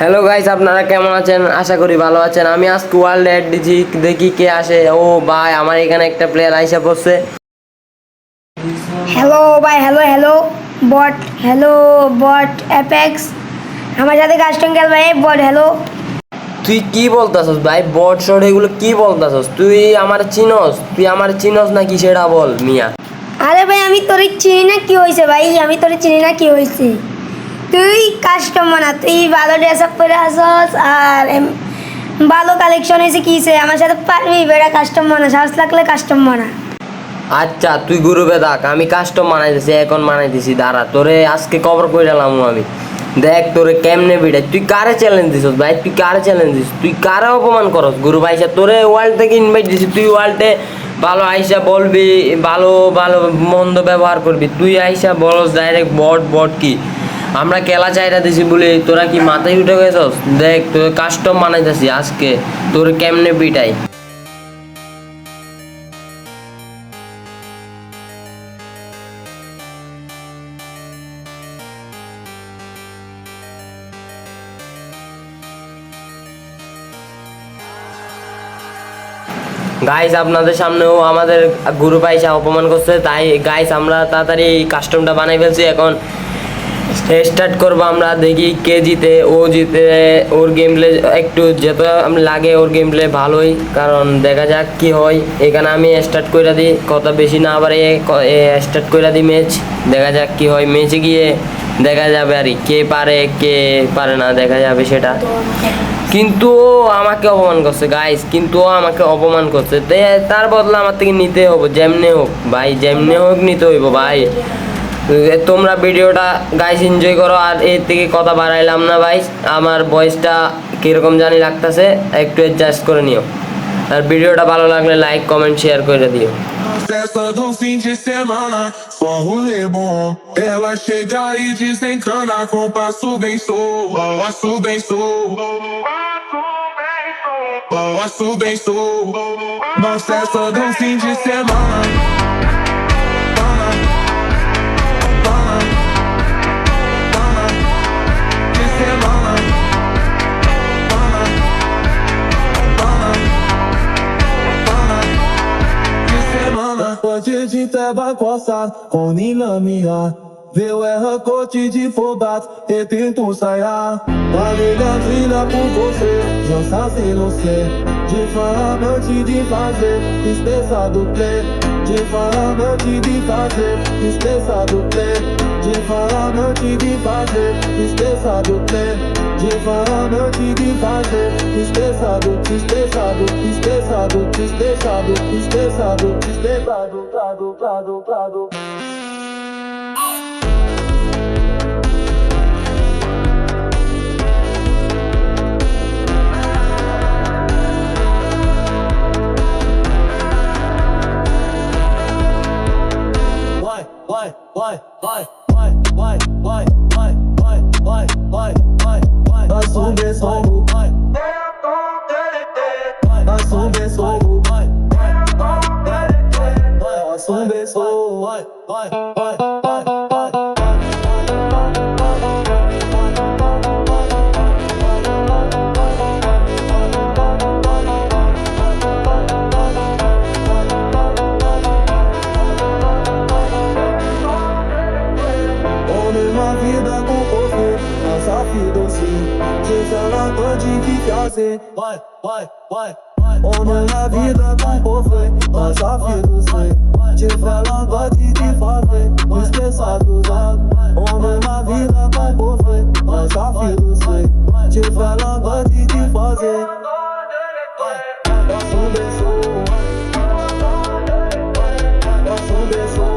Hello guys, আপনারা কেমন আছেন? আশা করি ভালো আছেন। আমি আজকে ওয়ার্ল্ড এড দিছি, দেখি কে আসে। ও ভাই, আমার এখানে একটা প্লেয়ার আইসা পড়ছে। হ্যালো ভাই, হ্যালো হ্যালো বট, হ্যালো বট অ্যাপেক্স, আমার সাথে কাস্টম খেল ভাই বট। হ্যালো, তুই কি বলতাছস ভাই? বট শট এগুলো কি বলতাছস? তুই আমার চিনস? তুই আমার চিনস নাকি সেটা বল মিয়া। আরে ভাই আমি তোরে চিনি না, কি হয়েছে ভাই? আমি তোরে চিনি না, কি হয়েছে? তুই কাস্টম না, তুই ভালো ড্রেস আপ করে আসস আর ভালো কালেকশন হয়েছে, কি হয়েছে? আমার সাথে পারবি বেড়া কাস্টম না, সাহস লাগলে কাস্টম না। আচ্ছা তুই গ্রুপে থাক, আমি কাস্টম বানাইতেছি, এখন বানাইতেছি। দাঁড়া, তোরে আজকে কভার করে দিলাম আমি। দেখ তোরে কেমনে বিড়াই। তুই কারে চ্যালেঞ্জ দিছস ভাই? তুই কারে চ্যালেঞ্জ দিস? তুই কারে অপমান করস? গ্রুপ আইসা তোরে ওয়ার্ল্ড থেকে ইনভাইট দিছি, তুই ওয়ার্ল্ডে ভালো আইসা বলবি, ভালো ভালো মন্দ ব্যবহার করবি। তুই আইসা বলস ডাইরেক্ট বট বট কি? আমরা খেলা চাইরা দিছি বলে তোরা কি মাথায় উঠে গেছস? দেখ তোর কাস্টম বানাইতেছি আজকে, তোর কেমনে পিটাই। গাইস আপনাদের সামনেও আমাদের গ্রুপ আইসা অপমান করছে, তাই গাইস আমরা তাড়াতাড়ি কাস্টমটা বানাই ফেলছি। এখন স্টার্ট করবো আমরা, দেখি কে জিতে। ও জিতে, ওর গেম প্লে একটু যেত লাগে, ওর গেম প্লে ভালোই, কারণ দেখা যাক কি হয়। এখানে আমি স্টার্ট করে দিই, কথা বেশি না আবার স্টার্ট করে দিই ম্যাচ। দেখা যাক কি হয়, ম্যাচে গিয়ে দেখা যাবে আর কে পারে কে পারে না, দেখা যাবে সেটা। কিন্তু ও আমাকে অপমান করছে গাইস, কিন্তু ও আমাকে অপমান করছে, তার বদলে আমার থেকে নিতে হবে, যেমনে হোক ভাই, যেমনে হোক নিতে হইব ভাই। তোমরা ভিডিওটা গাইস এনজয় করো, আর এর থেকে কথা বাড়াইলাম না ভাই, আমার ভয়েসটা কীরকম জানি লাগতেছে, একটু অ্যাডজাস্ট করে নিও। আর ভিডিওটা ভালো লাগলে লাইক কমেন্ট শেয়ার করে দিও। Festa do fim de semana, só rolê bom. Ela chega e desencana com passo bem solto, passo bem solto, passo bem solto. Na festa do fim de semana. Hoje de teba coça, com nilamia. Veu erra cote de fobat, e tento saiar. Valilha trilha por você, já sabe não sei. De farmante de fazer, esqueça do play. De farmante de fazer, esqueça do play. De farmante de fazer, esqueça do play. De farmante de fazer, esqueça do, esqueça do, esqueça do, esqueça do, esqueça do, esqueça do, prado. Uma vida com você, nossa vida assim. Diz ela pode que fazer. Vai. Homem na vida com você, nossa vida assim. Diz ela pode que fazer. Esqueça dos anos. Homem na vida com você, nossa vida assim. Diz ela pode que fazer. Nosso beijo. Nosso beijo.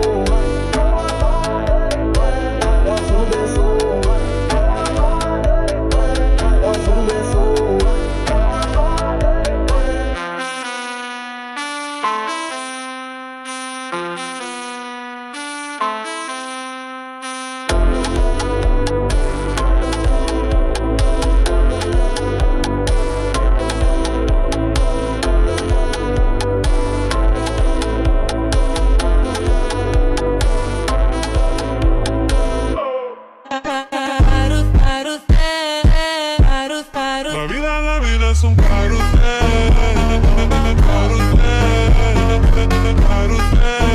La vida es un carrusel, carrusel, carrusel.